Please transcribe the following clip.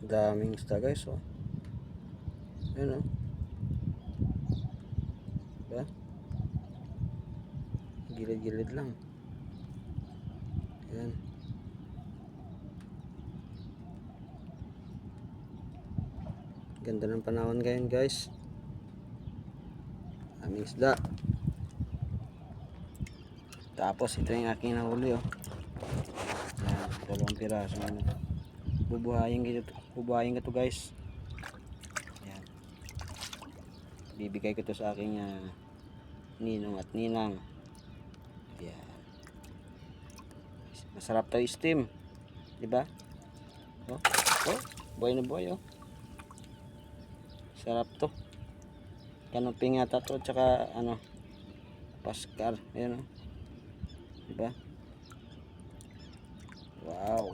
Daming isda guys, oh. Ayan, oh. Diba? Gilid-gilid lang. Ayan. Ganda ng panahon ngayon guys. Daming isda. Tapos ito yung aking nahuli, oh. Ayan, 2 piraso. Bubuhayin ko to guys. Ayan. Bibigay ko to sa aking ninong at ninang. Ayan. Masarap to i-steam, diba? Oh, buhay na buhay, oh. Sarap to. Kanuping yata to, tsaka Paskar. Ayan, oh. Diba? Wow.